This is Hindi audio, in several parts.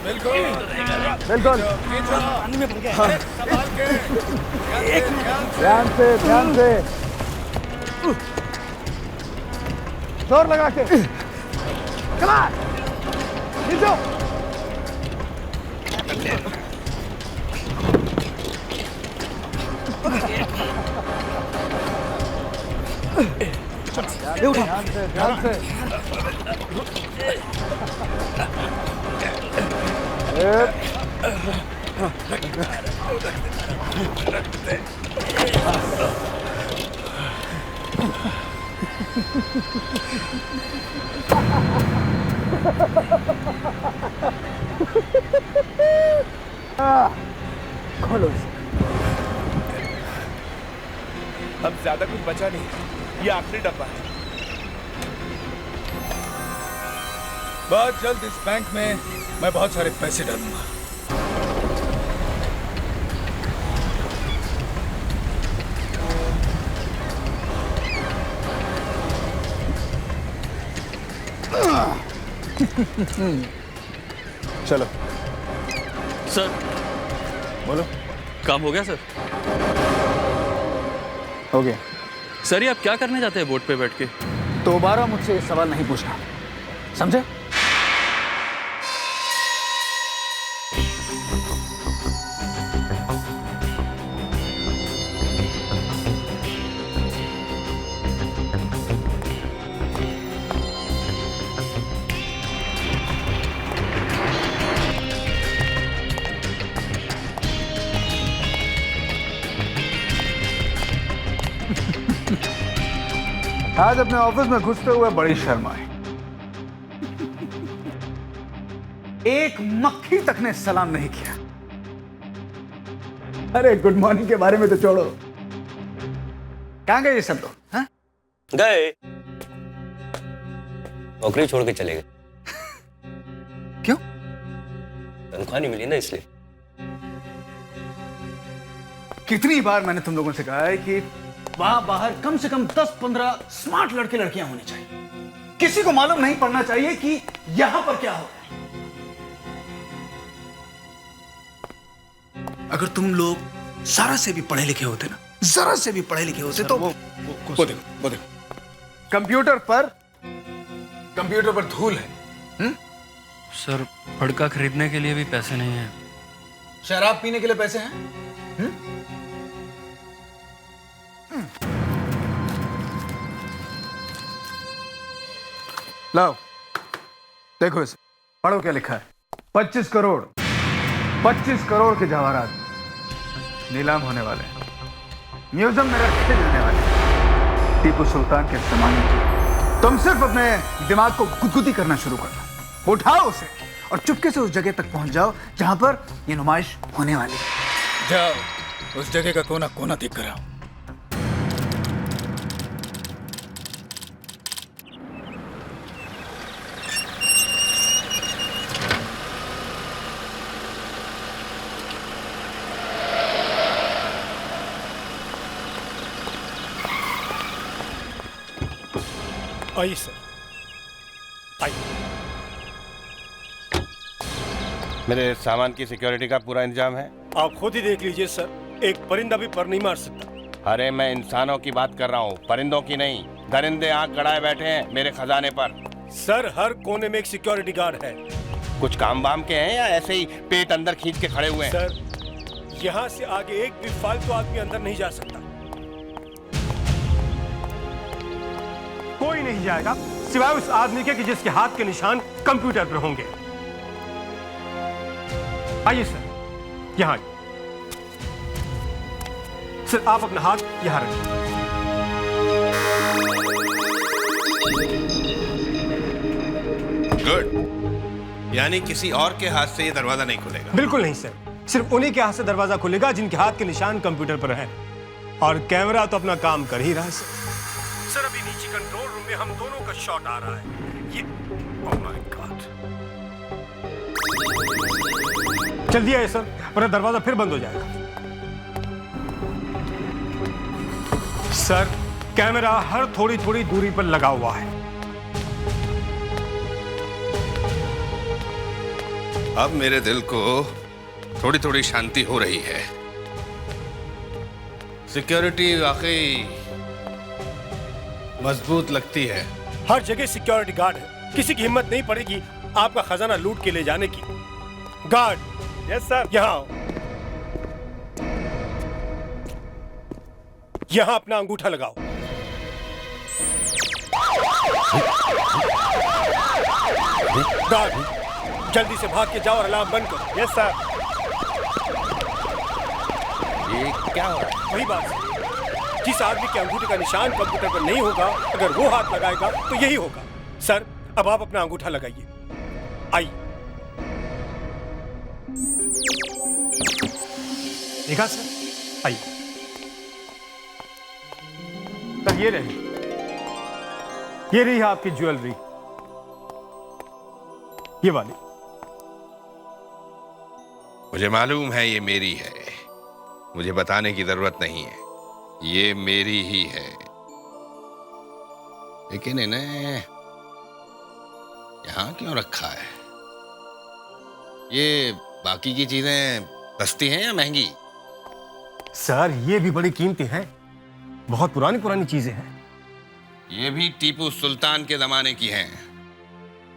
बिल्कुल बिल्कुल। पानी में पड़ गया। संभाल के। ध्यान से जोर लगा के चला नीचे। ध्यान से खोलो इसे। अब ज्यादा कुछ बचा नहीं, ये आखिरी डब्बा है। बहुत जल्द इस बैंक में मैं बहुत सारे पैसे डालूंगा। चलो सर। बोलो। काम हो गया सर? हो गया। सर ये आप क्या करने जाते हैं बोट पे बैठ के? दोबारा मुझसे ये सवाल नहीं पूछना, समझे? आज अपने ऑफिस में घुसते हुए बड़ी शर्म आई। एक मक्खी तक ने सलाम नहीं किया। अरे गुड मॉर्निंग के बारे में तो छोड़ो, कहां गए ये सब लोग? हाँ? गए, नौकरी छोड़ के चले गए। क्यों? तनख्वाह नहीं मिली ना, इसलिए। कितनी बार मैंने तुम लोगों से कहा है कि वहां बाहर कम से कम 10-15 स्मार्ट लड़के लड़कियां होने चाहिए। किसी को मालूम नहीं पड़ना चाहिए कि यहां पर क्या हो रहा है। अगर तुम लोग जरा से भी पढ़े लिखे होते ना, जरा से भी पढ़े लिखे होते तो वो देखो कंप्यूटर पर धूल है। सर फड़का खरीदने के लिए भी पैसे नहीं है। शराब पीने के लिए पैसे हैं? लाओ देखो इसे, पढ़ो क्या लिखा है। 25 करोड़ के जवाहरात नीलाम होने वाले हैं, म्यूजियम में रखे जाने वाले हैं। टीपू सुल्तान के जमाने की। तुम सिर्फ अपने दिमाग को गुदगुदी करना शुरू करना। उठाओ उसे और चुपके से उस जगह तक पहुंच जाओ जहां पर ये नुमाइश होने वाली है। जाओ, उस जगह का कोना कोना देख कर आओ। आइए सर, आइए। मेरे सामान की सिक्योरिटी का पूरा इंतजाम है? आप खुद ही देख लीजिए सर, एक परिंदा भी पर नहीं मार सकता। अरे मैं इंसानों की बात कर रहा हूँ, परिंदों की नहीं। दरिंदे आंख गड़ाए बैठे हैं मेरे खजाने पर। सर हर कोने में एक सिक्योरिटी गार्ड है। कुछ काम वाम के हैं या ऐसे ही पेट अंदर खींच के खड़े हुए हैं? सर यहाँ से आगे एक भी फालतू आदमी अंदर नहीं जा सकता। कोई नहीं जाएगा सिवाय उस आदमी के कि जिसके हाथ के निशान कंप्यूटर पर होंगे। आइए सर, यहाँ आइए। सर आप अपना हाथ यहाँ रखिए। गुड, यानी किसी और के हाथ से ये दरवाजा नहीं खुलेगा? बिल्कुल नहीं सर, सिर्फ उन्हीं के हाथ से दरवाजा खुलेगा जिनके हाथ के निशान कंप्यूटर पर है। और कैमरा तो अपना काम कर ही रहा है सर। अभी नीचे कंट्रोल रूम में हम दोनों का शॉट आ रहा है। ये ओह माय गॉड, जल्दी आइए सर वरना दरवाजा फिर बंद हो जाएगा। सर कैमरा हर थोड़ी थोड़ी दूरी पर लगा हुआ है। अब मेरे दिल को थोड़ी थोड़ी शांति हो रही है। सिक्योरिटी वाकई मजबूत लगती है। हर जगह सिक्योरिटी गार्ड है, किसी की हिम्मत नहीं पड़ेगी आपका खजाना लूट के ले जाने की। गार्ड। Yes sir. यहाँ आओ। यहाँ अपना अंगूठा लगाओ। गार्ड, जल्दी से भाग के जाओ और अलार्म बंद करो। Yes sir. ये क्या हो रहा है? वही बात है। जिस आदमी के अंगूठे का निशान कंप्यूटर पर नहीं होगा, अगर वो हाथ लगाएगा तो यही होगा। सर, अब आप अपना अंगूठा लगाइए। आइए। देखा सर? आइए। सर, ये रही आपकी ज्वेलरी, ये वाली। मुझे मालूम है ये मेरी है, मुझे बताने की जरूरत नहीं है, ये मेरी ही है। लेकिन इन्हें यहां क्यों रखा है? ये बाकी की चीजें सस्ती हैं या महंगी? सर, ये भी बड़ी कीमती हैं, बहुत पुरानी पुरानी चीजें हैं। ये भी टीपू सुल्तान के जमाने की हैं।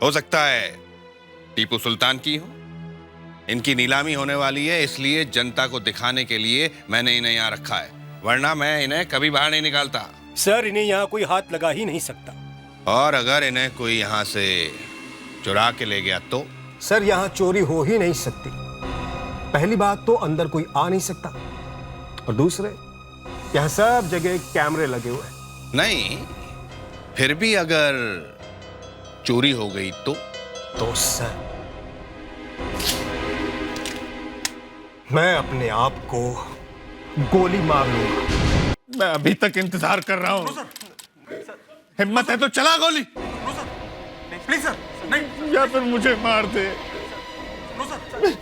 हो सकता है टीपू सुल्तान की हो। इनकी नीलामी होने वाली है, इसलिए जनता को दिखाने के लिए मैंने इन्हें यहाँ रखा है, वरना मैं इन्हें कभी बाहर नहीं निकालता। सर, इन्हें यहाँ कोई हाथ लगा ही नहीं सकता। और अगर इन्हें कोई यहाँ से चुरा के ले गया तो? सर, यहाँ चोरी हो ही नहीं सकती। पहली बात तो अंदर कोई आ नहीं सकता, और दूसरे यहाँ सब जगह कैमरे लगे हुए हैं। नहीं, फिर भी अगर चोरी हो गई तो सर, मैं अपने आप को गोली मार लूंगा। मैं अभी तक इंतजार कर रहा हूँ। हिम्मत है तो चला गोली। प्लीज सर, नहीं। या फिर मुझे मार दे।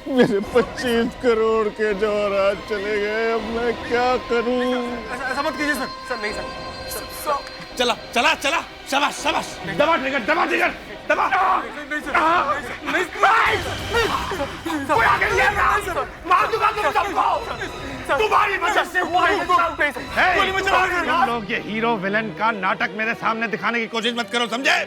मेरे 25 करोड़ के जवाहरात चले गए, अब मैं क्या करूं? ऐसा मत कीजिए सर। सर, नहीं सर। चला चला चला, शाबाश शाबाश, दबा ट्रिगर, दबा ट्रिगर, दबा। कोई आगे नहीं आ रहा। मार दूंगा तुम सबको। तुम्हारी वजह से हुआ है सब। गोली मत चलाओ। तुम लोग ये हीरो विलन का नाटक मेरे सामने दिखाने की कोशिश मत करो, समझे?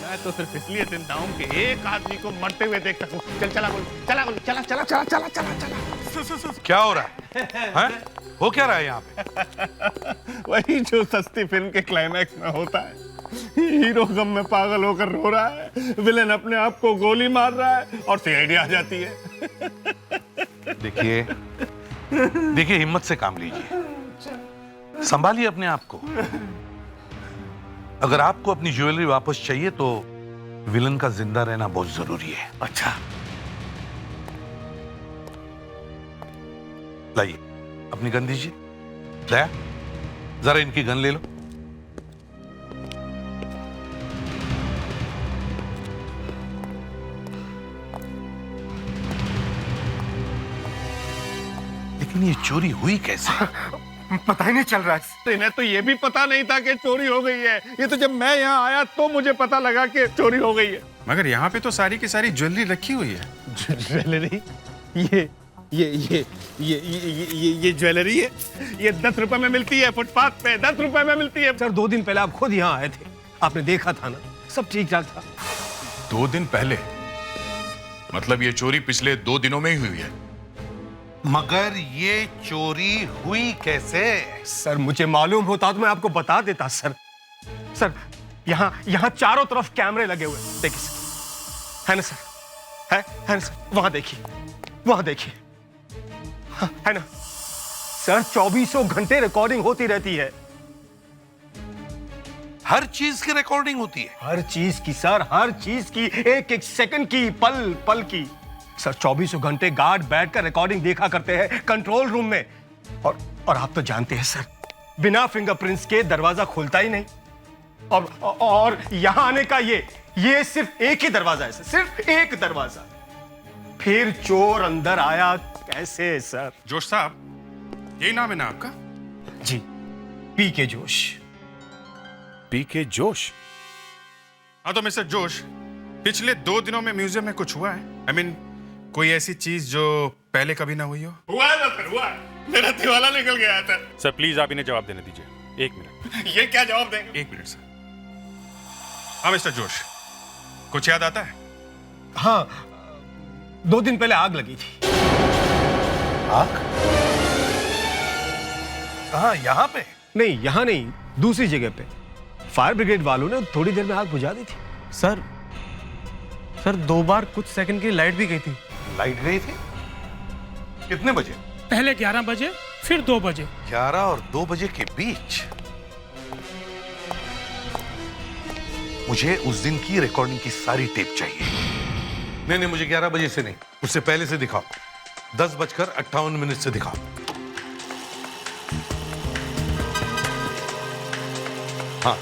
मैं तो सिर्फ इसलिए जिंदा हूं कि एक आदमी को मरते हुए देख सकूं। चल चला गोली, चला गोली, चला चला चला चला चला चला। क्या हो रहा है? हैं? हो क्या रहा है यहाँ पे? वही जो सस्ती फिल्म के क्लाइमैक्स में होता है। हीरो गम में पागल होकर रो रहा है, विलेन अपने आप को गोली मार रहा है और सीआईडी आ जाती है। देखिए देखिए, हिम्मत से काम लीजिए, संभालिए अपने आप को। अगर आपको अपनी ज्वेलरी वापस चाहिए तो विलन का जिंदा रहना बहुत जरूरी है। अच्छा, लाइए अपनी गन दीजिए। लाया, जरा इनकी गन ले लो। लेकिन ये चोरी हुई कैसे? पता ही नहीं चल रहा है। इन्हें तो ये भी पता नहीं था कि चोरी हो गई है। ये तो जब मैं यहाँ आया तो मुझे पता लगा कि चोरी हो गई है। मगर यहाँ पे तो सारी की सारी ज्वेलरी रखी हुई है। ज्वेलरी? ये ज्वेलरी है। ये 10 रुपए में मिलती है, फुटपाथ पे 10 रुपए में मिलती है। सर, 2 दिन पहले आप खुद यहाँ आए थे, आपने देखा था ना, सब ठीक ठाक था। 2 दिन पहले? मतलब ये चोरी पिछले 2 दिनों में ही हुई है? मगर ये चोरी हुई कैसे? सर, मुझे मालूम होता तो मैं आपको बता देता। सर, यहाँ चारों तरफ कैमरे लगे हुए, देखिए सर, है ना सर? है ना सर? वहां देखिए, है ना सर? 24 घंटे रिकॉर्डिंग होती रहती है। हर चीज की रिकॉर्डिंग होती है? हर चीज की सर, हर चीज की, एक एक सेकंड की, पल पल की। सर, 24 घंटे गार्ड बैठकर रिकॉर्डिंग देखा करते हैं कंट्रोल रूम में। और आप तो जानते हैं सर, बिना फिंगरप्रिंट्स के दरवाजा खुलता ही नहीं। और यहां आने का ये सिर्फ एक ही दरवाजा है सर, सिर्फ एक दरवाजा। फिर चोर अंदर आया कैसे सर? जोश साहब, यही नाम है ना आपका? जी, पीके जोश। पीके जोश? हाँ तो मिस्टर जोश, पिछले 2 दिनों में म्यूजियम में कुछ हुआ है? I mean, कोई ऐसी चीज जो पहले कभी ना हुई हो? हुआ है ना सर, हुआ है। मेरा दिवाला निकल गया है सर। सर प्लीज आप इन्हें जवाब देने दीजिए। 1 मिनट। ये क्या जवाब देंगे? 1 मिनट सर। हाँ मिस्टर जोश, कुछ याद आता है? हाँ, 2 दिन पहले आग लगी थी। आग? कहाँ, यहाँ पे? नहीं, यहाँ नहीं, दूसरी जगह पे। फायर ब्रिगेड वालों ने थोड़ी देर में आग बुझा दी थी। सर 2 बार कुछ सेकंड की लाइट भी गई थी। लाइट गई थी? कितने बजे? पहले 11 बजे, फिर 2 बजे। 11 और 2 बजे के बीच? मुझे उस दिन की रिकॉर्डिंग की सारी टेप चाहिए। नहीं, मुझे 11 बजे से नहीं, उससे पहले से दिखाओ। 10:58 से दिखाओ। हाँ,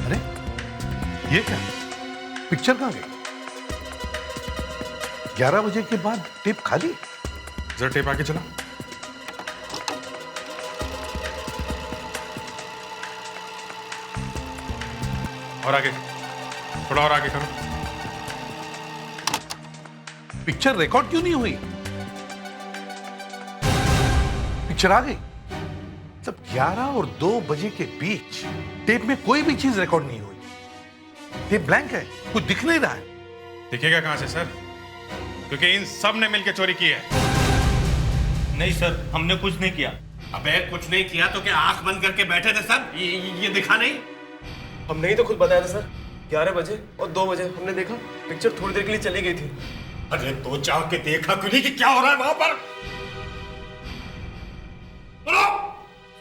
अरे ये क्या, पिक्चर कहां गई? 11 बजे के बाद टेप खाली। जरा टेप आगे चला। और आगे, थोड़ा और आगे करो। पिक्चर रिकॉर्ड क्यों नहीं हुई? पिक्चर आ गई। सब 11 और 2 बजे के बीच टेप में कोई भी चीज रिकॉर्ड नहीं हुई। टेप ब्लैंक है, कुछ दिख नहीं रहा है। दिखेगा कहां से सर? क्योंकि इन सब ने मिलकर चोरी की है। नहीं सर, हमने कुछ नहीं किया। अबे कुछ नहीं किया तो क्या आंख बंद करके बैठे थे सब? ये दिखा नहीं? हमने ही तो खुद बताया था सर, 11 बजे और 2 बजे हमने देखा, पिक्चर थोड़ी देर के लिए चली गई थी। अरे तो जाओ के देखा क्यों नहीं कि क्या हो रहा है वहां पर?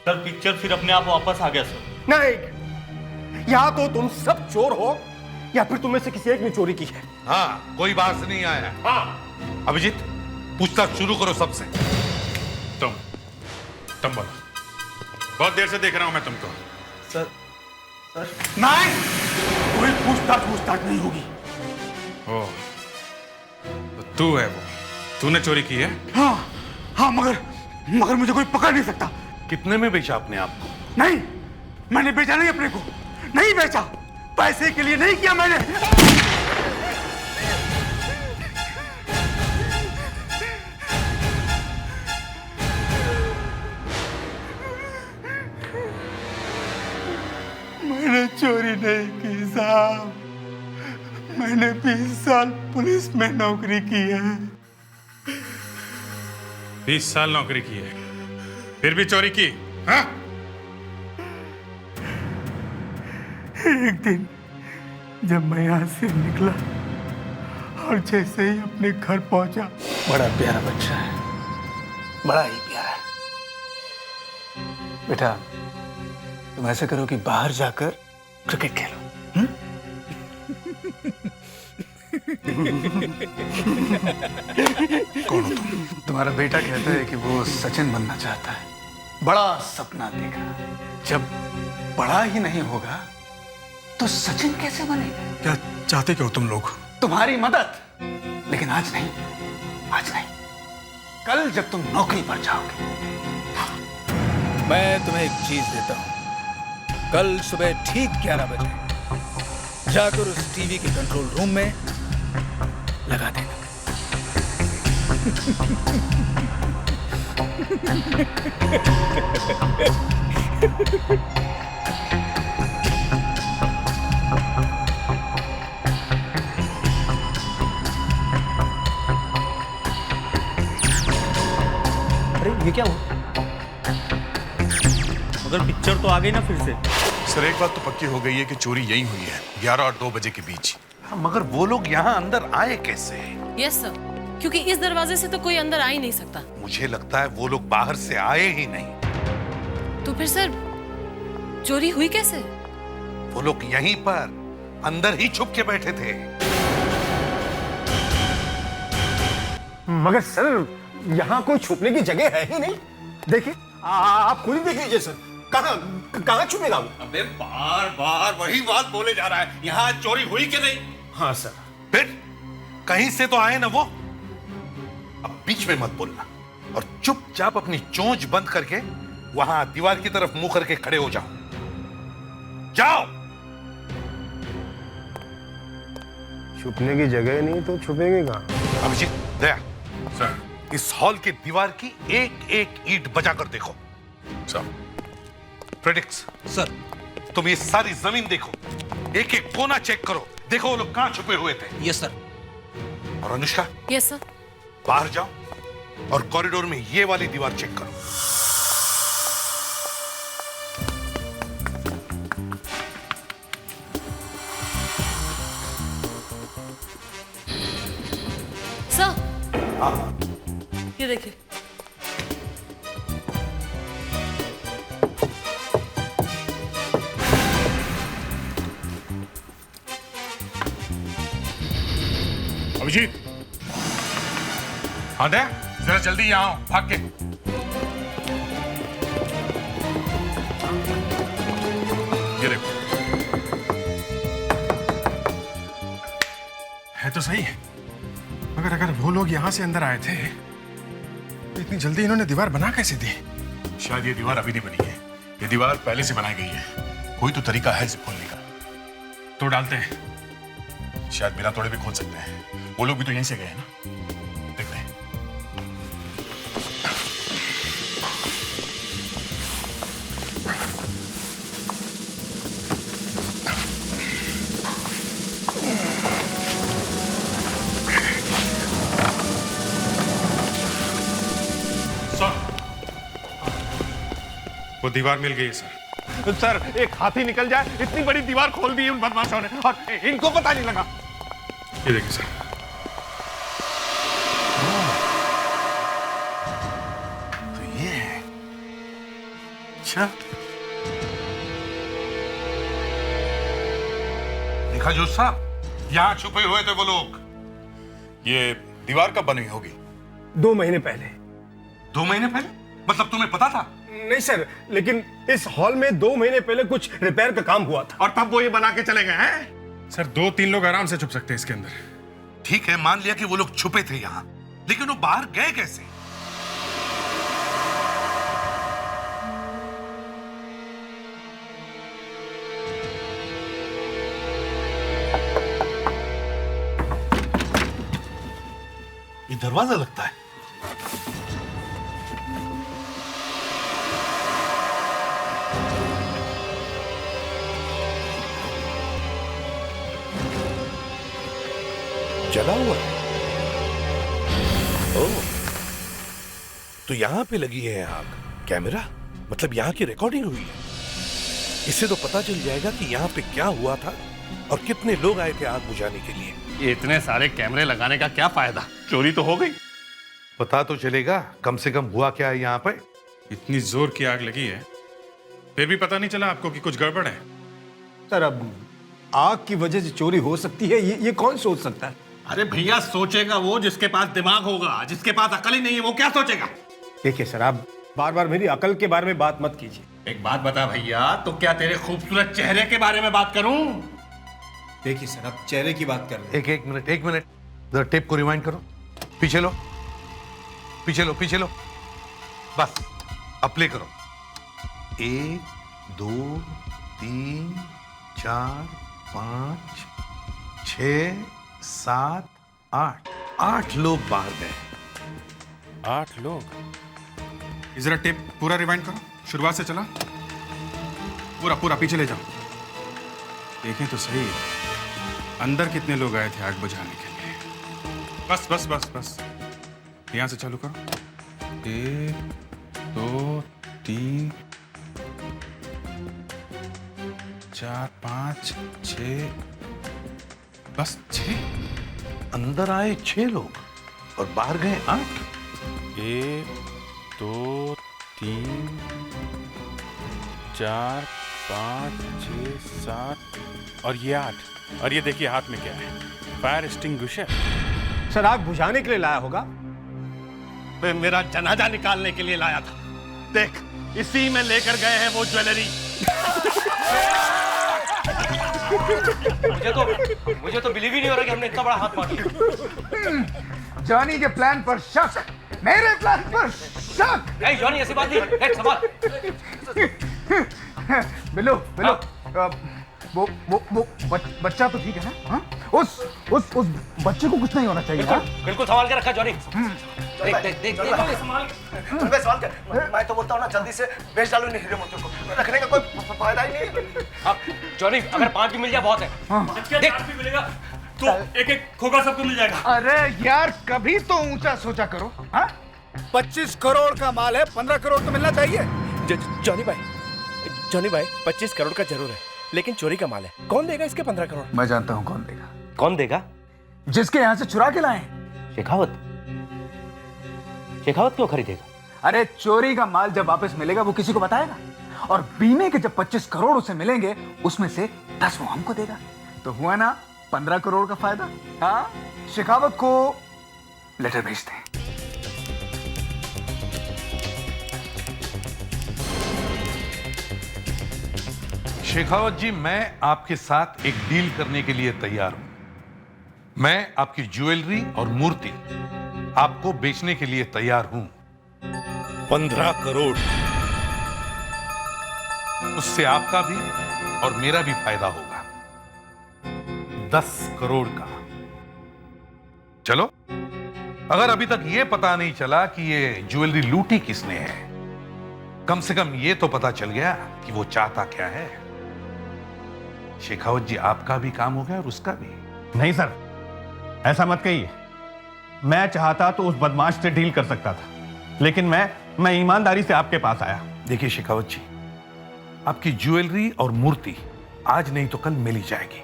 सर पिक्चर फिर अपने आप वापस आ गया सर। नहीं, या तो तुम सब चोर हो या फिर तुम में से किसी एक ने चोरी की है। हाँ, कोई बाहर से नहीं आया। हाँ, अभिजीत, पूछताछ शुरू करो सबसे। तुम बोलो। बहुत देर से देख रहा हूं मैं तुमको। सर नहीं, कोई पूछताछ नहीं होगी। ओ, तो तू है वो, तूने चोरी की है? हाँ, मगर मुझे कोई पकड़ नहीं सकता। कितने में बेचा अपने आप को? नहीं, मैंने बेचा नहीं अपने को, नहीं बेचा। पैसे के लिए नहीं किया मैंने। मैंने चोरी नहीं की साहब। मैंने 20 साल पुलिस में नौकरी की है। 20 साल नौकरी की है, फिर भी चोरी की? हाँ? एक दिन जब मैं यहां से निकला और जैसे ही अपने घर पहुंचा, बड़ा प्यारा बच्चा है, बड़ा ही प्यारा है। बेटा, तुम ऐसे करो कि बाहर जाकर क्रिकेट खेलो। कौन हो तुम? तुम्हारा बेटा कहता है कि वो सचिन बनना चाहता है। बड़ा सपना देखा, जब बड़ा ही नहीं होगा तो सचिन कैसे बनेगा? क्या चाहते क्यों तुम लोग? तुम्हारी मदद, लेकिन आज नहीं, आज नहीं, कल जब तुम नौकरी पर जाओगे। मैं तुम्हें एक चीज देता हूं। कल सुबह ठीक 11 बजे जाकर उस टीवी के कंट्रोल रूम में लगा देना। अरे ये क्या हुआ? मगर पिक्चर तो आ गई ना फिर से। सर एक बात तो पक्की हो गई है कि चोरी यही हुई है, 11 और 2 बजे के बीच। मगर वो लोग यहाँ अंदर आए कैसे? यस सर, क्योंकि इस दरवाजे से तो कोई अंदर आ ही नहीं सकता। मुझे लगता है वो लोग बाहर से आए ही नहीं। तो फिर सर चोरी हुई कैसे? वो लोग यहीं पर अंदर ही छुप के बैठे थे। मगर सर, यहाँ कोई छुपने की जगह है ही नहीं। देखिए, आप खुद ही देख लीजिए सर, कहाँ छुपेगा वो? अबे बार बार वही बात बोले जा रहा है। यहाँ चोरी हुई कि नहीं? हाँ सर। फिर कहीं से तो आए ना वो। अब बीच में मत बोलना और चुपचाप अपनी चोंच बंद करके वहां दीवार की तरफ मुंह करके खड़े हो जाओ। जाओ। छुपने की जगह नहीं तो छुपेंगे कहाँ? अभिजीत, दया सर, इस हॉल की दीवार की एक एक ईंट बजाकर देखो। सर। Predicts sir. तुम ये सारी जमीन देखो, एक एक कोना चेक करो, देखो वो लोग कहां छुपे हुए थे। Yes sir. और अनुष्का, यस सर। बाहर जाओ और कॉरिडोर में ये वाली दीवार चेक करो। सर, ये देखिए। अभिजीत, हाँ दे, जरा जल्दी यहाँ आओ, भाग के। ये देखो, है तो सही, मगर अगर वो लोग यहाँ से अंदर आए थे तो इतनी जल्दी इन्होंने दीवार बना कैसे दी? शायद ये दीवार अभी नहीं बनी है, ये दीवार पहले से बनाई गई है। कोई तो तरीका है इसे खोलने का। तो डालते हैं, शायद बिना तोड़े भी खोल सकते हैं। वो लोग भी तो यहीं से गए हैं ना, देखते हैं। वो दीवार मिल गई है सर। सर, एक हाथी निकल जाए, इतनी बड़ी दीवार खोल दी उन बदमाशों ने और इनको पता नहीं लगा। ये देखिए सर। तो ये है। अच्छा, देखा जो साहब, यहां छुपे हुए थे वो लोग। ये दीवार कब बनी होगी? 2 महीने पहले। 2 महीने पहले? मतलब तुम्हें पता था? नहीं सर, लेकिन इस हॉल में 2 महीने पहले कुछ रिपेयर का काम हुआ था। और तब वो ये बना के चले गए हैं? सर, 2-3 लोग आराम से छुप सकते हैं इसके अंदर। ठीक है, मान लिया कि वो लोग छुपे थे यहां, लेकिन वो बाहर गए कैसे? ये दरवाजा लगता है। जला हुआ है। ओह, तो यहां पे लगी है आग। कैमरा, मतलब यहां की रिकॉर्डिंग हुई है। इससे तो पता चल जाएगा कि यहां पे क्या हुआ था और कितने लोग आए थे आग बुझाने के लिए। ये इतने सारे कैमरे लगाने का क्या फायदा? चोरी तो हो गई। पता तो चलेगा कम से कम हुआ क्या है यहाँ पे। इतनी जोर की आग लगी है, फिर भी पता नहीं चला आपको कि कुछ गड़बड़ है? सर, अब आग की वजह से चोरी हो सकती है, ये कौन सोच सकता है? अरे भैया, सोचेगा वो जिसके पास दिमाग होगा। जिसके पास अकल ही नहीं है वो क्या सोचेगा? देखिए सर, आप बार बार मेरी अकल के बारे में बात मत कीजिए। एक बात बता भैया, तो क्या तेरे खूबसूरत चेहरे के बारे में बात करूं? देखिए सर, आप चेहरे की बात कर रहे हैं। एक मिनट, जरा टेप को रिवाइंड करो। पीछे लो, पीछे लो, पीछे लो। बस, अब प्ले करो। 1 2 3 4 5 6 7 8 8 लोग बाहर गए। 8 लोग? जरा टेप पूरा रिवाइंड करो, शुरुआत से चला। पूरा पीछे ले जाओ। देखें तो सही, अंदर कितने लोग आए थे आग बुझाने के लिए। बस, यहां से चालू करो। 1 2 3 4 5 6, बस 6। अंदर आए 6 लोग और बाहर गए 8। 1 2 3 4 5 6 7 और ये 8। और ये देखिए हाथ में क्या है, फायर एक्सटिंग्विशर। सर, आग बुझाने के लिए लाया होगा। वे मेरा जनाजा निकालने के लिए लाया था। देख, इसी में लेकर गए हैं वो ज्वेलरी। मुझे तो बिलीव ही नहीं हो रहा कि हमने इतना बड़ा हाथ मार दिया। जॉनी के प्लान पर शक, मेरे प्लान पर शक। नहीं जॉनी, ऐसी बात नहीं। संभाल। बिल्लू, वो बच्चा तो ठीक है ना? हाँ? उस बच्चे को कुछ नहीं होना चाहिए। हाँ? बिल्कुल संभाल के रखा जॉनी। देख सवाल कर। मैं तो बोलता हूँ ना जल्दी से बेच डालो इन हीरे मोतियों को, रखने का कोई फायदा ही नहीं है। अब जॉनी अगर 5 भी मिल जाए बहुत है। देख भी मिलेगा तो एक खोखा सबको मिल जाएगा। अरे यार कभी तो ऊंचा सोचा करो। हाँ? 25 करोड़ का माल है, 15 करोड़ तो मिलना चाहिए। जॉनी भाई 25 करोड़ का जरूर है, लेकिन चोरी का माल है, कौन देगा इसके 15 करोड़? मैं जानता हूँ कौन देगा। कौन देगा? जिसके यहाँ से चुरा के लाए। शेखावत क्यों खरीदेगा? अरे चोरी का माल जब वापस मिलेगा वो किसी को बताएगा, और बीमे के जब 25 करोड़ उसे मिलेंगे उसमें से 10 वो हमको देगा, तो हुआ ना 15 करोड़ का फायदा। हाँ, शेखावत को लेटर भेज दें। शेखावत जी, मैं आपके साथ एक डील करने के लिए तैयार हूं। मैं आपकी ज्वेलरी और मूर्ति आपको बेचने के लिए तैयार हूं। 15 करोड़। उससे आपका भी और मेरा भी फायदा होगा। 10 करोड़ का। चलो, अगर अभी तक यह पता नहीं चला कि ये ज्वेलरी लूटी किसने है, कम से कम ये तो पता चल गया कि वो चाहता क्या है। शेखावत जी, आपका भी काम हो गया और उसका भी। नहीं सर, ऐसा मत कहिए। मैं चाहता तो उस बदमाश से डील कर सकता था, लेकिन मैं ईमानदारी से आपके पास आया। देखिए शेखावत जी, आपकी ज्वेलरी और मूर्ति आज नहीं तो कल मिल ही जाएगी,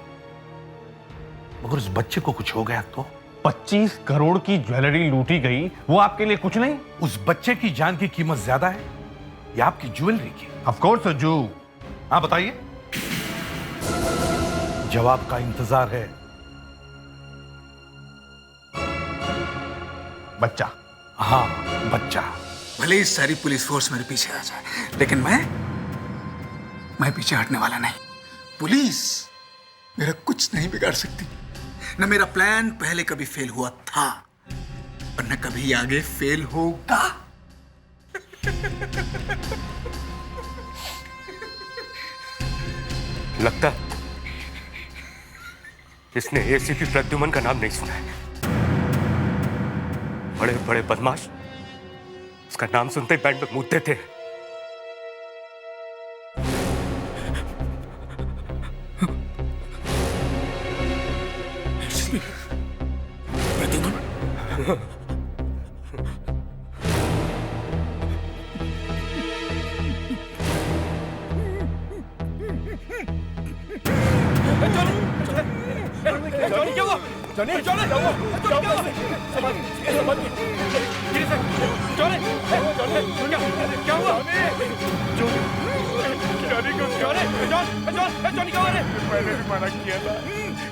मगर उस बच्चे को कुछ हो गया तो? 25 करोड़ की ज्वेलरी लूटी गई, वो आपके लिए कुछ नहीं? उस बच्चे की जान की कीमत ज्यादा है या आपकी ज्वेलरी की? ऑफ कोर्स जो। हाँ बताइए, जवाब का इंतजार है। बच्चा। हाँ, बच्चा। भले ही सारी पुलिस फोर्स मेरे पीछे आ जाए, लेकिन मैं पीछे हटने वाला नहीं। पुलिस मेरा कुछ नहीं बिगाड़ सकती। न मेरा प्लान पहले कभी फेल हुआ था और न कभी आगे फेल होगा। लगता इसने एसीपी प्रद्युमन का नाम नहीं सुना है। बड़े बड़े बदमाश उसका नाम सुनते ही बैंड में मूतते थे। मैंने भी मना किया था,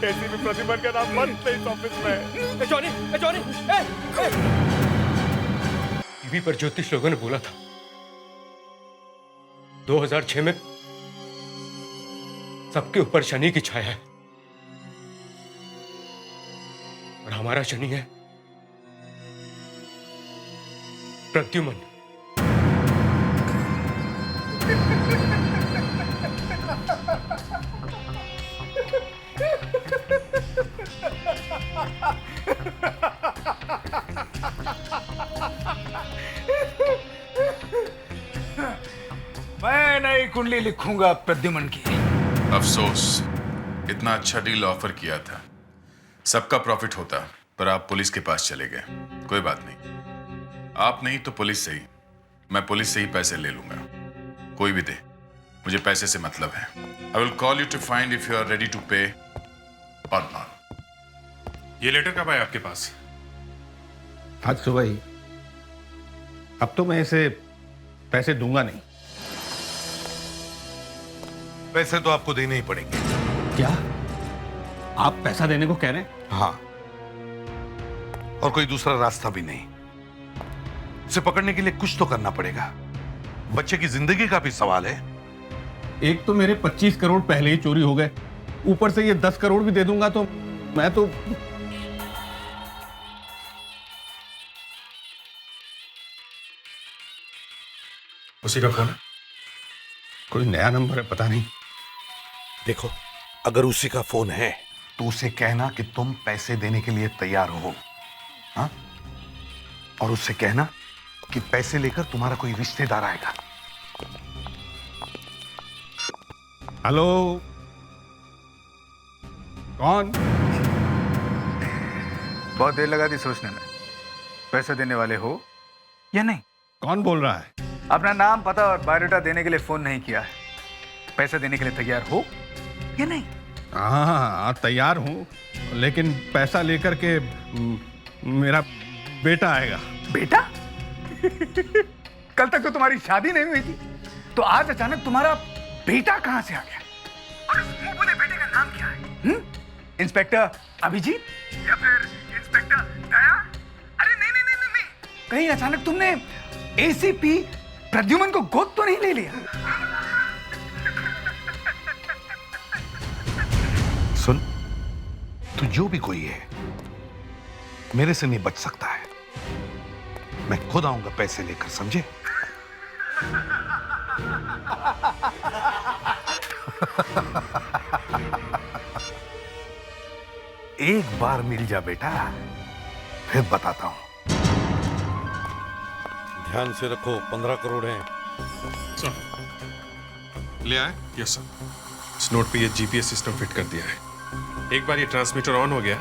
एसीपी प्रद्युमन का नाम मत ले इस ऑफिस में। जॉनी टीवी पर ज्योतिष लोगों ने बोला था 2006 में सबके ऊपर शनि की छाया है, और हमारा शनि है प्रद्युमन। मैं नई कुंडली लिखूंगा प्रद्युमन की। अफसोस, इतना अच्छा डील ऑफर किया था, सबका प्रॉफिट होता, पर आप पुलिस के पास चले गए। कोई बात नहीं, आप नहीं तो पुलिस से ही। मैं पुलिस से ही पैसे ले लूंगा, कोई भी दे, मुझे पैसे से मतलब है। I will call you to find if you are ready to pay और नॉट। ये लेटर कब आया आपके पास? आज सुबह ही। अब तो मैं इसे पैसे दूंगा नहीं। पैसे तो आपको देने ही पड़ेंगे। क्या आप पैसा देने को कह रहे हैं? हाँ, और कोई दूसरा रास्ता भी नहीं। उसे पकड़ने के लिए कुछ तो करना पड़ेगा। बच्चे की जिंदगी का भी सवाल है। एक तो मेरे 25 करोड़ पहले ही चोरी हो गए, ऊपर से ये 10 करोड़ भी दे दूंगा तो मैं तो। उसी का फोन है? कोई नया नंबर है, पता नहीं। देखो, अगर उसी का फोन है तो उसे कहना कि तुम पैसे देने के लिए तैयार हो, हाँ? और उससे कहना कि पैसे लेकर तुम्हारा कोई रिश्तेदार आएगा। हेलो, कौन? बहुत देर लगा दी सोचने में। पैसे देने वाले हो या नहीं? कौन बोल रहा है? अपना नाम, पता और बायोडाटा देने के लिए फोन नहीं किया है। पैसे देने के लिए तैयार हो या नहीं? हाँ, तैयार हूँ, लेकिन पैसा लेकर के मेरा बेटा आएगा। बेटा? कल तक तो तुम्हारी शादी नहीं हुई थी, तो आज अचानक तुम्हारा बेटा कहां से आ गया? और उस मुंह बोले बेटे का नाम क्या है? इंस्पेक्टर अभिजीत या फिर इंस्पेक्टर दया? अरे नहीं नहीं नहीं नहीं, कहीं अचानक तुमने एसीपी प्रद्युमन को गोद तो नहीं ले लिया? सुन, तू जो भी कोई है, मेरे से नहीं बच सकता है। मैं खुद आऊंगा पैसे लेकर, समझे? एक बार मिल जा बेटा, फिर बताता हूं। ध्यान से रखो, 15 करोड़ हैं। ले आए? Yes sir. इस नोट पे ये जीपीएस सिस्टम फिट कर दिया है। एक बार ये ट्रांसमीटर ऑन हो गया,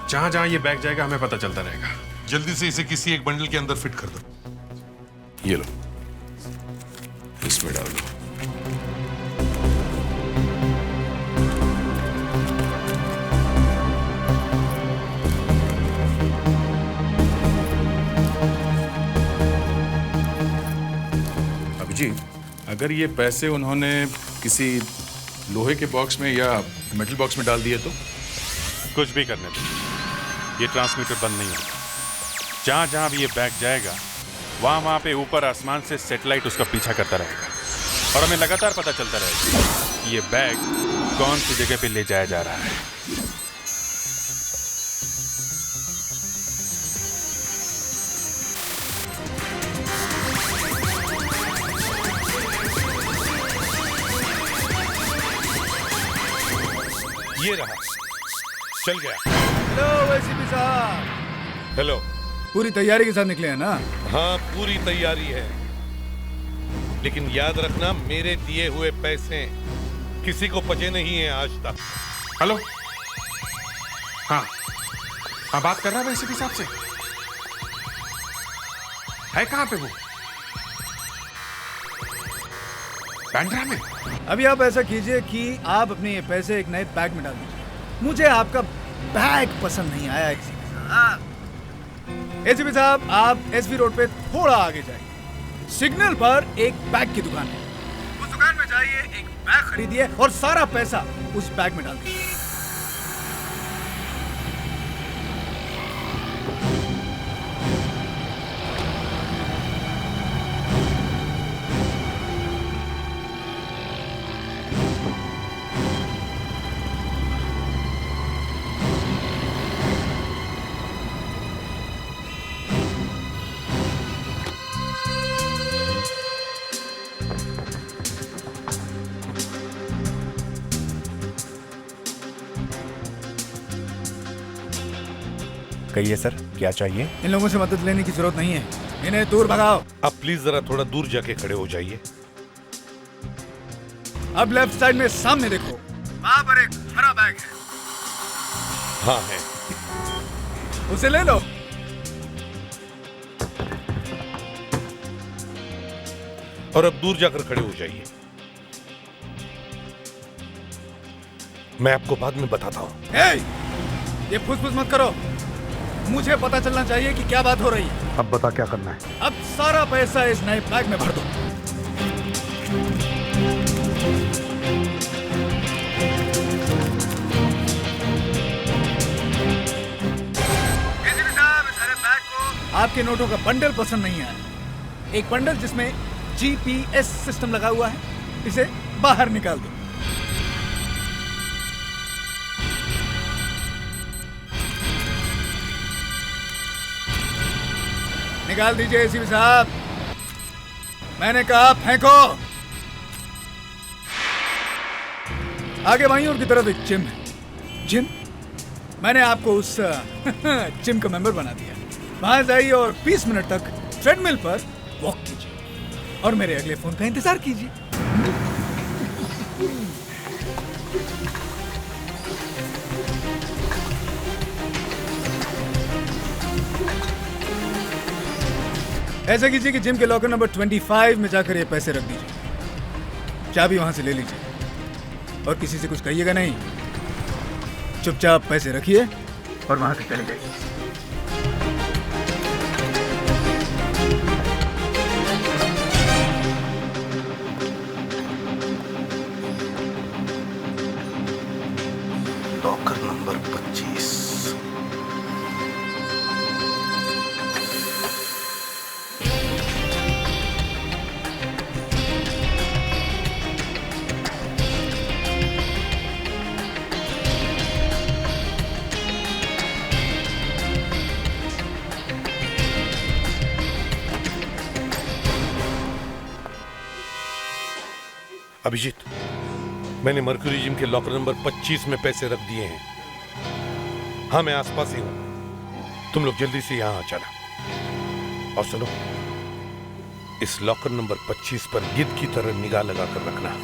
जहां जहां ये बैग जाएगा हमें पता चलता रहेगा। जल्दी से इसे किसी एक बंडल के अंदर फिट कर दो। ये लो, इसमें डाल दो। अभिजीत, अगर ये पैसे उन्होंने किसी लोहे के बॉक्स में या मेटल बॉक्स में डाल दिए तो? कुछ भी करने दो, ये ट्रांसमीटर बंद नहीं होगा। जहां जहां भी ये बैग जाएगा, वहां पे ऊपर आसमान से सैटेलाइट उसका पीछा करता रहेगा और हमें लगातार पता चलता रहेगा कि ये बैग कौन सी जगह पे ले जाया जा रहा है। ये रहा, चल गया। हेलो एसीपी साहब। हेलो। पूरी तैयारी के साथ निकले हैं ना? हाँ, पूरी तैयारी है, लेकिन याद रखना मेरे दिए हुए पैसे किसी को पचे नहीं है आज तक। हेलो। हाँ, बात कर रहा है एसीपी साहब से। है कहां पे वो? बांद्रा में। अभी आप ऐसा कीजिए कि आप अपने ये पैसे एक नए बैग में डाल दीजिए। मुझे आपका बैग पसंद नहीं आया एसीपी साहब। आप एसवी रोड पे थोड़ा आगे जाइए, सिग्नल पर एक बैग की दुकान है। उस दुकान में जाइए, एक बैग खरीदिए और सारा पैसा उस बैग में डाल दीजिए। कहिए सर, क्या चाहिए? इन लोगों से मदद लेने की जरूरत नहीं है, इन्हें दूर भगाओ। अब प्लीज जरा थोड़ा दूर जाके खड़े हो जाइए। अब लेफ्ट साइड में सामने देखो, वहां पर एक हरा बैग है। हाँ है। उसे ले लो। और अब दूर जाकर खड़े हो जाइए, मैं आपको बाद में बताता हूं। ये फुसफुस मत करो, मुझे पता चलना चाहिए कि क्या बात हो रही है। अब बता क्या करना है। अब सारा पैसा इस नए बैग में भर दो। आपके नोटों का बंडल पसंद नहीं आया। एक बंडल जिसमें जीपीएस सिस्टम लगा हुआ है, इसे बाहर निकाल दो। निकाल दीजिए एसीपी साहब, मैंने कहा फेंको। आगे बाईं ओर की तरफ एक जिम है, जिम? मैंने आपको उस जिम का मेंबर बना दिया। वहां जाइए और 20 मिनट तक ट्रेडमिल पर वॉक कीजिए और मेरे अगले फोन का इंतजार कीजिए। ऐसा कीजिए कि जिम के लॉकर नंबर 25 में जाकर ये पैसे रख दीजिए। चाबी वहां से ले लीजिए और किसी से कुछ कहिएगा नहीं। चुपचाप पैसे रखिए और वहां से चले जाइए। Locker number 25। अभिजीत, मैंने मर्क्यूरी जिम के लॉकर नंबर 25 में पैसे रख दिए हैं। हाँ, मैं आसपास ही हूं। तुम लोग जल्दी से यहां आ जाना। और सुनो, इस लॉकर नंबर 25 पर गिद्ध की तरह निगाह लगाकर रखना।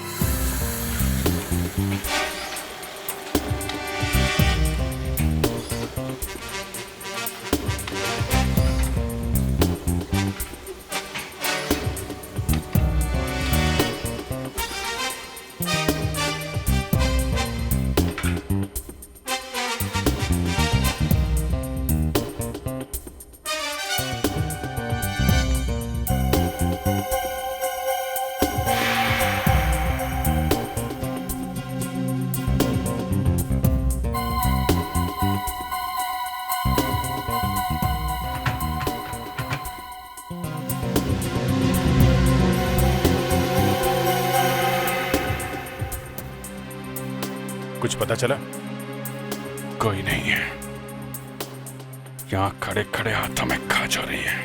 कुछ पता चला? कोई नहीं है। यहां खड़े खड़े हाथों में खाज हो रही है।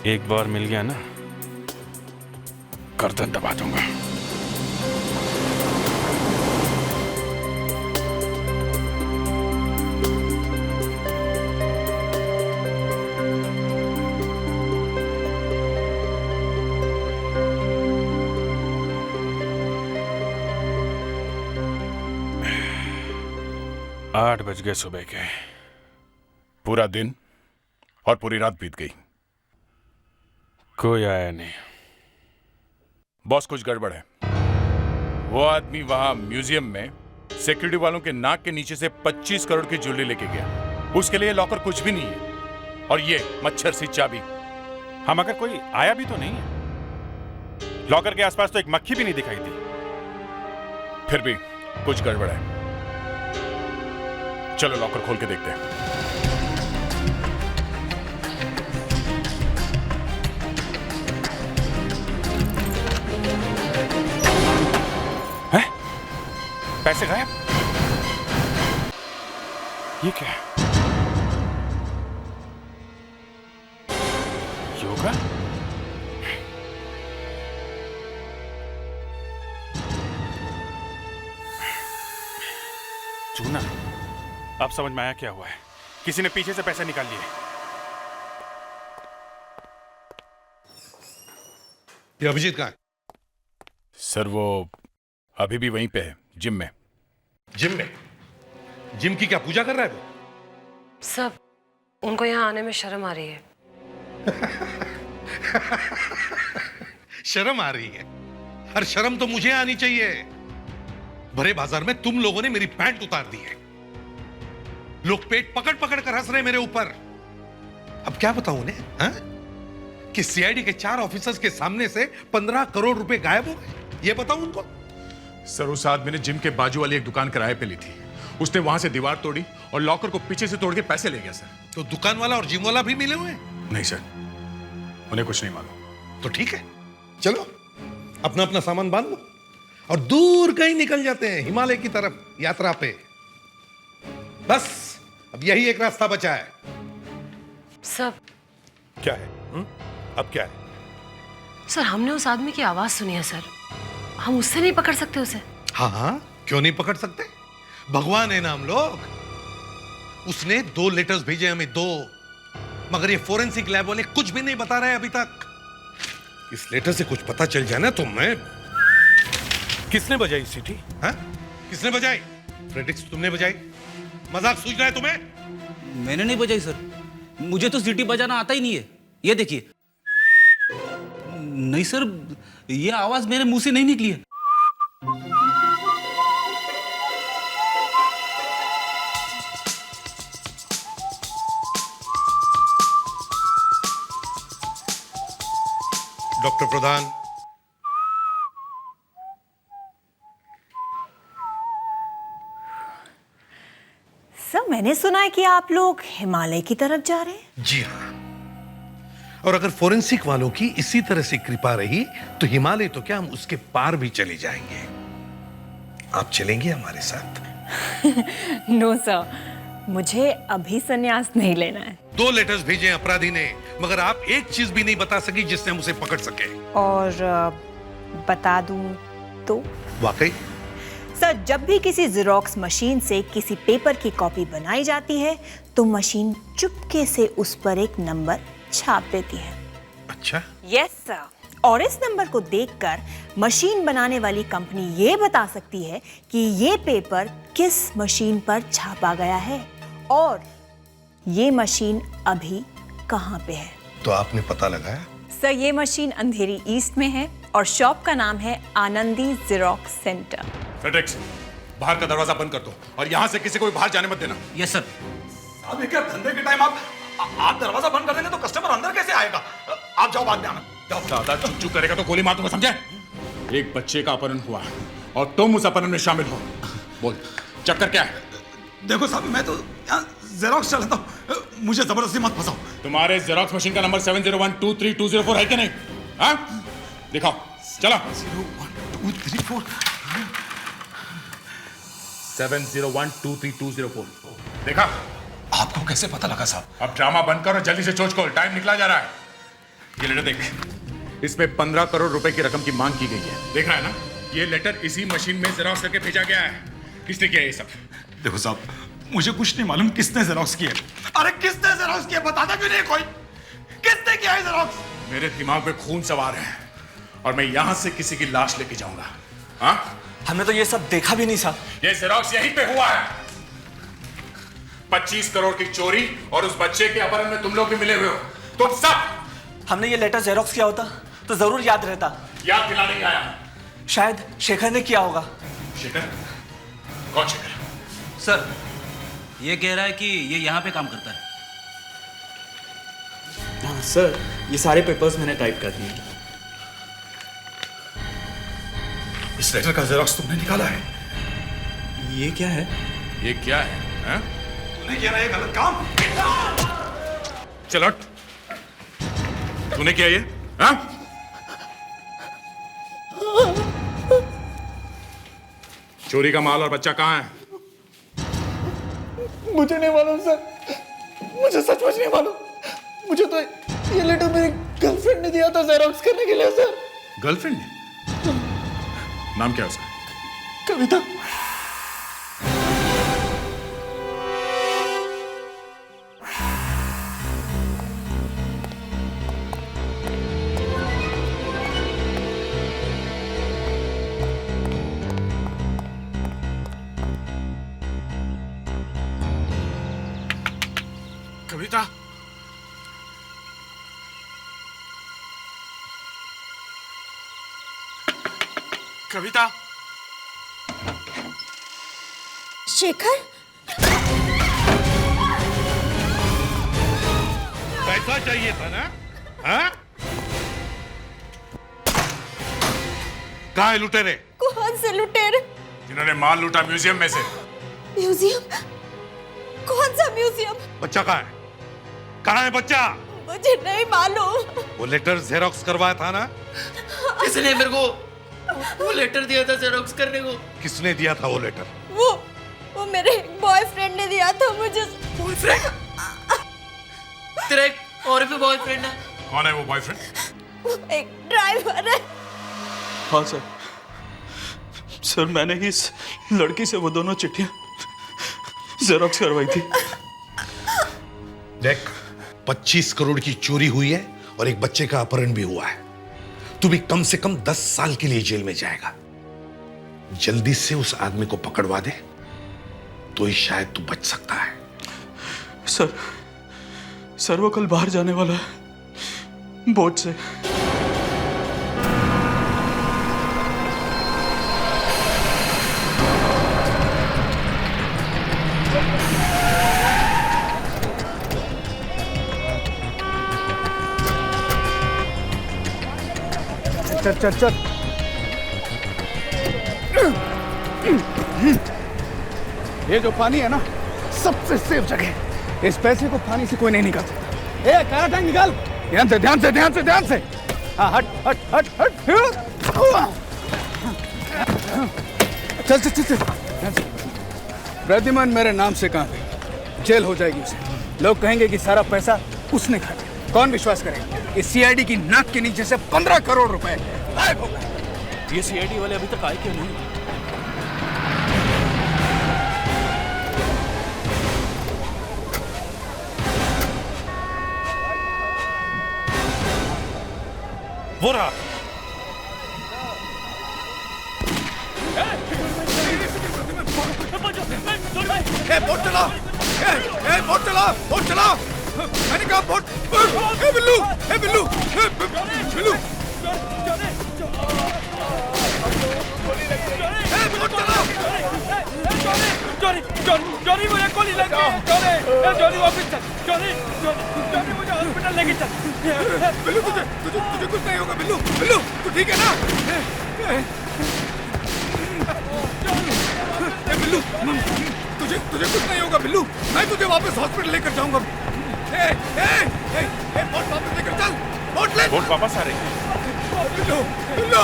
एक बार मिल गया ना, गर्दन दबा दूंगा। आठ बज गए सुबह के। पूरा दिन और पूरी रात बीत गई। कोई आया नहीं। बॉस, कुछ गड़बड़ है। वो आदमी वहां म्यूजियम में सिक्योरिटी वालों के नाक के नीचे से 25 करोड़ की ज्वेलरी लेके गया। उसके लिए लॉकर कुछ भी नहीं है। और ये मच्छर सी चाबी। हाँ, मगर कोई आया भी तो नहीं है। लॉकर के आसपास तो एक मक्खी भी नहीं दिखाई दी। फिर भी कुछ गड़बड़ है। चलो लॉकर खोल के देखते हैं। हैं? पैसे गायब? ये क्या है? योगा? चूना? अब समझ में आया क्या हुआ है। किसी ने पीछे से पैसे निकाल लिए। ये अभिजीत कहाँ है? सर, वो अभी भी वहीं पे है, जिम में। जिम में? जिम की क्या पूजा कर रहा है वो? सब उनको यहाँ आने में शर्म आ रही है। शर्म आ रही है? हर शर्म तो मुझे आनी चाहिए। भरे बाजार में तुम लोगों ने मेरी पैंट उतार दी है। लोग पेट पकड़ पकड़ कर हंस रहे मेरे ऊपर। अब क्या बताऊं उन्हें, हाँ? कि सीआईडी के 4 ऑफिसर्स के सामने से 15 करोड़ रुपए गायब हो गए। ये बताऊं उनको? सर, उस आदमी ने जिम के बाजू वाली एक दुकान किराए पे ली थी। उसने वहां से दीवार तोड़ी और लॉकर को पीछे से तोड़ के पैसे ले गया सर। तो दुकान वाला और जिम वाला भी मिले हुए हैं? नहीं सर, उन्हें कुछ नहीं मालूम। तो ठीक है, चलो अपना अपना सामान बांध लो और दूर कहीं निकल जाते हैं, हिमालय की तरफ यात्रा पे। बस अब यही एक रास्ता बचा है। सब क्या है? अब क्या है? सर, हमने उस आदमी की आवाज सुनी है सर। हम उससे नहीं पकड़ सकते उसे? हाँ हाँ, क्यों नहीं पकड़ सकते? भगवान है ना हम लोग। उसने 2 लेटर्स भेजे हमें, 2, मगर ये फोरेंसिक लैब वाले कुछ भी नहीं बता रहे अभी तक। इस लेटर से कुछ पता चल जाए ना तो मैं। किसने बजाई सीटी? हाँ? किसने बजाई? फ्रेडरिक्स, तुमने बजाई? मजाक सूझ रहा है तुम्हें? मैंने नहीं बजाई सर, मुझे तो सीटी बजाना आता ही नहीं है। ये देखिए। नहीं सर, ये आवाज मेरे मुंह से नहीं निकली है। डॉक्टर प्रधान, सर मैंने सुना है कि आप लोग हिमालय की तरफ जा रहे हैं। जी हाँ, और अगर फोरेंसिक वालों की इसी तरह से कृपा रही तो हिमालय तो क्या, हम उसके पार भी चले जाएंगे। आप चलेंगे हमारे साथ? नो सर, मुझे अभी संन्यास नहीं लेना है। 2 लेटर्स भेजे अपराधी ने, मगर आप एक चीज भी नहीं बता सकी जिससे हम उसे पकड़ सके। और बता दूं तो? वाकई? सर, जब भी किसी जेरोक्स मशीन से किसी पेपर की कॉपी बनाई जाती है तो मशीन चुपके से उस पर एक नंबर छाप देती है। अच्छा? यस सर, और इस नंबर को देखकर मशीन बनाने वाली कंपनी ये बता सकती है कि ये पेपर किस मशीन पर छापा गया है और ये मशीन अभी कहाँ पे है। तो आपने पता लगाया? सर, ये मशीन अंधेरी ईस्ट में है और शॉप का नाम है आनंदी जेरोक्स सेंटर। फ्रेडरिक्स, बाहर का दरवाजा बंद कर दो और यहाँ से किसी को भी बाहर जाने मत देना। Yes sir. अब क्या धंधे के टाइम आप दरवाजा बंद कर देंगे तो कस्टमर अंदर कैसे आएगा? आप जाओ, बाद में आना। जाओ। ज्यादा चुप करेगा तो गोली मार दूंगा, समझे? एक बच्चे का अपहरण हुआ और तुम उस अपहरण में शामिल हो। बोल, चक्कर क्या है? देखो साहब, मैं तो यहाँ जेरोक्स चलाता हूँ, मुझे जबरदस्ती मत फंसाओ। तुम्हारे जेरोक्स मशीन का नंबर 70123204 है कि नहीं? हाँ? दिखाओ, चला। 01234 70123204 देखा? आपको कैसे पता लगा साहब? अब ड्रामा बंद करो, जल्दी से चोच खोल, टाइम निकला जा रहा है। ये लेटर देख, इसमें 15 करोड़ रुपए की रकम की मांग की गई है। देख रहा है ना? ये लेटर इसी मशीन में जेरोक्स करके भेजा गया है। किसने किया ये सब? देखो साहब, मुझे कुछ नहीं मालूम किसने जेरोक्स किया। अरे किसने जेरोक्स किया बताता क्यों नहीं कोई? किसने किया है जेरोक्स? मेरे दिमाग में खून सवार है और मैं यहां से किसी की लाश लेके जाऊंगा। हाँ? हमने तो ये सब देखा भी नहीं साहब। ये जेरोक्स यहीं पे हुआ है। 25 करोड़ की चोरी और उस बच्चे के अपहरण में तुम लोग भी मिले हुए हो, तुम सब। हमने ये लेटर जेरोक्स किया होता तो जरूर याद रहता। याद दिला नहीं आया। शायद शेखर ने किया होगा। शेखर? कौन शेखर? सर, ये कह रहा है कि ये यहाँ पे काम करता है। हाँ सर, ये सारे पेपर्स मैंने टाइप कर दिए। इस लेटर का जेरोक्स तुमने निकाला है? ये क्या है? ये क्या है? हाँ? तूने किया ना ये गलत काम। चल हट। तूने किया ये? हाँ? चोरी का माल और बच्चा कहाँ है? मुझे नहीं मालूम सर, मुझे सचमुच नहीं मालूम। मुझे तो ये लेटर मेरी गर्लफ्रेंड ने दिया था जेरोक्स करने के लिए सर। गर्लफ्रेंड ने? नाम क्या है उसका? कविता। कविता? कविता? शेखर? पैसा चाहिए था ना? हाँ? कहाँ है लुटेरे? कौन से लुटेरे? जिन्होंने माल लूटा म्यूजियम में से। म्यूजियम? कौन सा म्यूजियम? बच्चा कहाँ है? कहाँ है बच्चा? मुझे नहीं मालूम। वो लेटर जेरोक्स करवाया था ना? किसने मेरे को वो लेटर दिया था जेरोक्स करने को? किसने दिया था वो लेटर? वो मेरे बॉयफ्रेंड ने दिया था मुझे। बॉयफ्रेंड? तेरा एक और भी बॉयफ्रेंड है? कौन है वो बॉयफ्रेंड? एक ड्राइवर है। हाँ सर, सर मैंने ही इस लड़की से वो दोनों चिट्ठियां जेरोक्स करवाई थी। देख, 25 करोड़ की चोरी हुई है और एक बच्चे का अपहरण भी हुआ है। तू भी कम से कम 10 साल के लिए जेल में जाएगा। जल्दी से उस आदमी को पकड़वा दे तो ही शायद तू बच सकता है। सर वो कल बाहर जाने वाला है बोट से। चल चल चल। ये जो पानी है ना, सबसे सेफ जगह है। इस पैसे को पानी से कोई नहीं निकाल सकता। ए, काला टैंक निकाल। ध्यान से ध्यान से ध्यान से ध्यान से। हाँ, हट हट हट हट। चल चल चल चल। प्रद्युमन मेरे नाम से कहाँ गई? जेल हो जाएगी उसे। लोग कहेंगे कि सारा पैसा उसने खाया। कौन विश्वास करेगा? इस सीआईडी की नाक के नीचे से 15 करोड़ रुपए गायब हो गए। ये सीआईडी वाले अभी तक आए क्यों नहीं? वो रहा। बोट चला। बोट चला। बोट चला। मैंने कहा बोट। बिल्लू। बिल्लू। बिल्लू। बोट चला। जॉनी मुझे गोली लग गई। जॉनी वापस चल। जॉनी मुझे हॉस्पिटल लेके चल। बिल्लू तुझे कुछ नहीं होगा। बिल्लू बिल्लू तू ठीक है ना? बिल्लू तुझे कुछ नहीं होगा। बिल्लू मैं तुझे वापस हॉस्पिटल लेकर जाऊंगा। बोट वापस लेकर चल। बोट ले। बोट वापस आ रही है। बिल्लू बिल्लू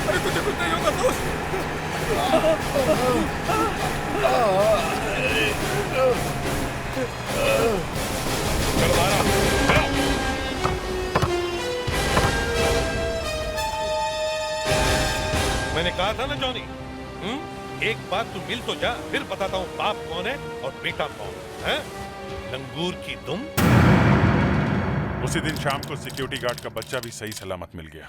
अरे तुझे कुछ नहीं होगा दोस्त। मैंने कहा था ना जॉनी, एक बार तू मिल तो जा, फिर बताता हूँ बाप कौन है और बेटा कौन है। लंगूर की दुम। उसी दिन शाम को सिक्योरिटी गार्ड का बच्चा भी सही सलामत मिल गया।